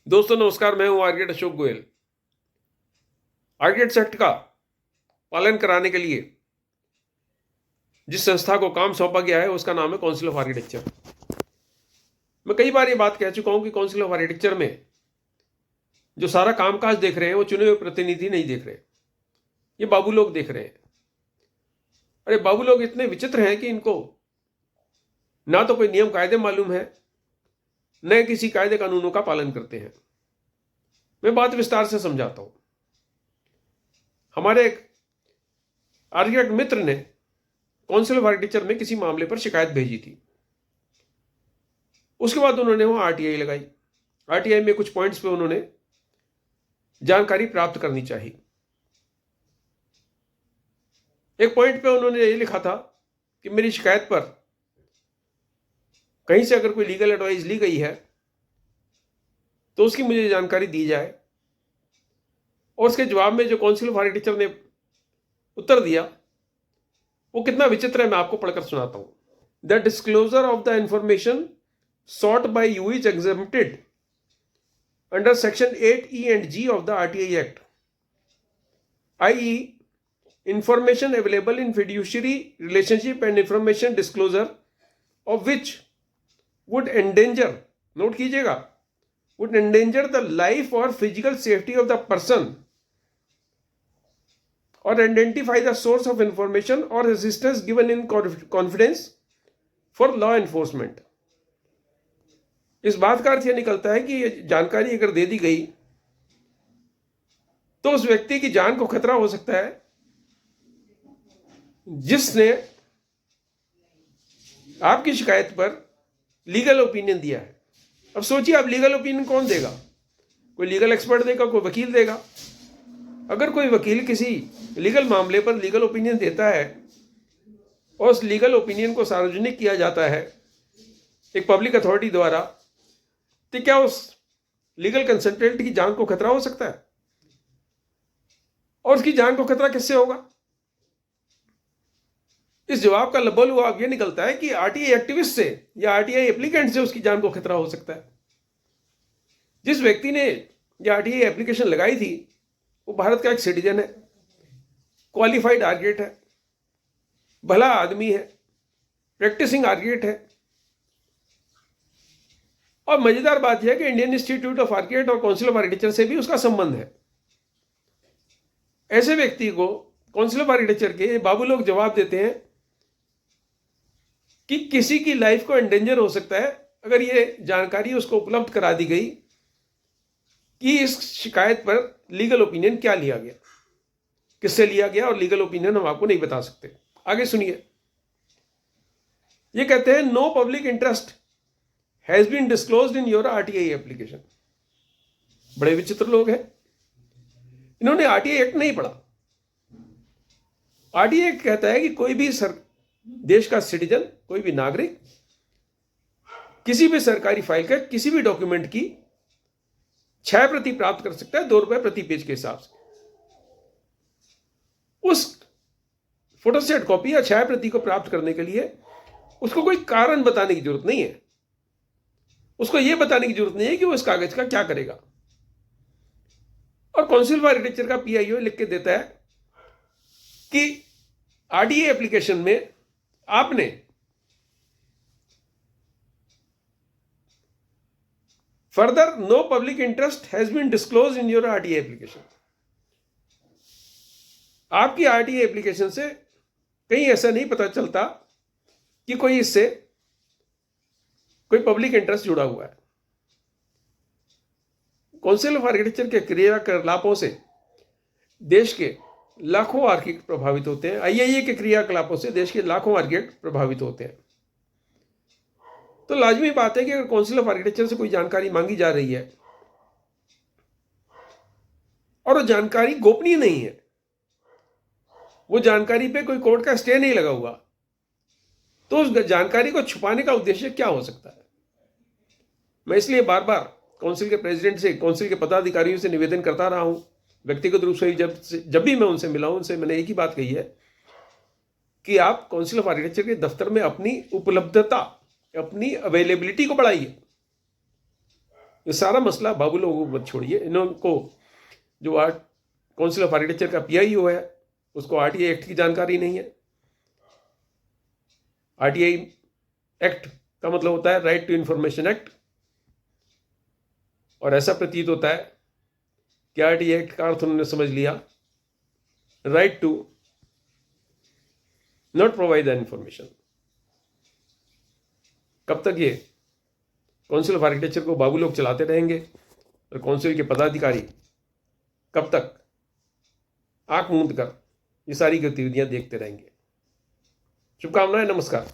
दोस्तों नमस्कार, मैं हूं architect Ashok Goyal. Architects act का पालन कराने के लिए जिस संस्था को काम सौंपा गया है उसका नाम है काउंसिल ऑफ आर्किटेक्चर। मैं कई बार ये बात कह चुका हूं कि काउंसिल ऑफ आर्किटेक्चर में जो सारा कामकाज देख रहे हैं वो चुने हुए प्रतिनिधि नहीं देख रहे, ये बाबू लोग देख रहे हैं। अरे बाबू लोग इतने विचित्र हैं कि इनको ना तो कोई नियम कायदे मालूम है, न किसी कायदे कानूनों का पालन करते हैं। मैं बात विस्तार से समझाता हूं। हमारे एक आर्किटेक्ट मित्र ने काउंसिल ऑफ आर्किटेक्चर में किसी मामले पर शिकायत भेजी थी। उसके बाद उन्होंने वहां आरटीआई लगाई। आरटीआई में कुछ पॉइंट्स पे उन्होंने जानकारी प्राप्त करनी चाहिए। एक पॉइंट पे उन्होंने ये लिखा था कि मेरी शिकायत पर कहीं से अगर कोई लीगल एडवाइस ली गई है तो उसकी मुझे जानकारी दी जाए। और उसके जवाब में जो काउंसिल ऑफ आर्किटेक्चर ने उत्तर दिया वो कितना विचित्र है, मैं आपको पढ़कर सुनाता हूं। The disclosure of the information sought by you is exempted under section 8E and G of the RTI Act, i.e. information available in fiduciary relationship and information disclosure of which would endanger, note कीजिएगा, would endanger the life or physical safety of the person or identify the source of information or assistance given in confidence for law enforcement। इस बात का अर्थ यह निकलता है कि ये जानकारी अगर दे दी गई तो उस व्यक्ति की जान को खतरा हो सकता है जिसने आपकी शिकायत पर लीगल ओपिनियन दिया है। अब सोचिए, आप लीगल ओपिनियन कौन देगा? कोई लीगल एक्सपर्ट देगा, कोई वकील देगा। अगर कोई वकील किसी लीगल मामले पर लीगल ओपिनियन देता है और उस लीगल ओपिनियन को सार्वजनिक किया जाता है एक पब्लिक अथॉरिटी द्वारा, तो क्या उस लीगल कंसल्टेंट की जान को खतरा हो सकता है? और उसकी जान को खतरा किससे होगा? इस जवाब का लबोलुआब यह निकलता है कि आरटीआई एक्टिविस्ट से या आरटीआई एप्लीकेंट से उसकी जान को खतरा हो सकता है। जिस व्यक्ति ने यह आरटीआई एप्लीकेशन लगाई थी वो भारत का एक सिटीजन है, क्वालिफाइड आर्किटेक्ट है, भला आदमी है, प्रैक्टिसिंग आर्किटेक्ट है। और मजेदार बात यह है कि इंडियन इंस्टीट्यूट ऑफ आर्किटेक्ट और काउंसिल ऑफ आर्किटेक्चर से भी उसका संबंध है। ऐसे व्यक्ति को काउंसिल ऑफ आर्किटेक्चर के बाबू लोग जवाब देते हैं कि किसी की लाइफ को एंडेंजर हो सकता है अगर ये जानकारी उसको उपलब्ध करा दी गई कि इस शिकायत पर लीगल ओपिनियन क्या लिया गया, किससे लिया गया, और लीगल ओपिनियन हम आपको नहीं बता सकते। आगे सुनिए, ये कहते हैं no public interest has been disclosed in your RTI application। बड़े विचित्र लोग हैं, इन्होंने आरटीआई एक्ट नहीं पढ़ा। आरटीआई एक्ट कहता है कि कोई भी देश का सिटीजन, कोई भी नागरिक किसी भी सरकारी फाइल का किसी भी डॉक्यूमेंट की 6 प्रति प्राप्त कर सकता है, ₹2 प्रति पेज के हिसाब से। उस फोटोस्टेट कॉपी या 6 प्रति को प्राप्त करने के लिए उसको कोई कारण बताने की जरूरत नहीं है। उसको यह बताने की जरूरत नहीं है कि वो इस कागज का क्या करेगा। और काउंसिल ऑफ आर्किटेक्चर का पीआईओ लिख के देता है कि आरटीआई एप्लीकेशन में आपने further no public interest has been disclose in your RTI application. आपकी आरटीआई एप्लीकेशन से कहीं ऐसा नहीं पता चलता कि कोई इससे कोई पब्लिक इंटरेस्ट जुड़ा हुआ है। काउंसिल ऑफ आर्किटेक्चर के क्रियाकलापों से देश के लाखों आर्किटेक्ट प्रभावित होते हैं। आईआईए के क्रियाकलापों से देश के लाखों आर्किटेक्ट प्रभावित होते हैं। तो लाजमी बात है कि अगर काउंसिल ऑफ आर्किटेक्चर से कोई जानकारी मांगी जा रही है और वो जानकारी गोपनीय नहीं है, वो जानकारी पे कोई कोर्ट का स्टे नहीं लगा हुआ, तो उस जानकारी को छुपाने का उद्देश्य क्या हो सकता है? मैं इसलिए बार बार काउंसिल के प्रेसिडेंट से, काउंसिल के पदाधिकारियों से निवेदन करता रहा हूं, व्यक्तिगत रूप से जब भी मैं उनसे मिला हूं, उनसे मैंने एक ही बात कही है कि आप काउंसिल ऑफ आर्किटेक्चर के दफ्तर में अपनी उपलब्धता, अपनी अवेलेबिलिटी को बढ़ाइए। ये सारा मसला बाबू लोगों को मत छोड़िए। इनको जो काउंसिल ऑफ आर्किटेक्चर का PIO है उसको RTI एक्ट की जानकारी नहीं है। RTI एक्ट का मतलब होता है राइट टू इंफॉर्मेशन एक्ट, और ऐसा प्रतीत होता है कि RTI एक्ट का अर्थ उन्होंने समझ लिया right to not provide the information. कब तक ये काउंसिल ऑफ आर्किटेक्चर को बाबू लोग चलाते रहेंगे और काउंसिल के पदाधिकारी कब तक आंख मूंद कर ये सारी गतिविधियां देखते रहेंगे? शुभकामनाएं, नमस्कार।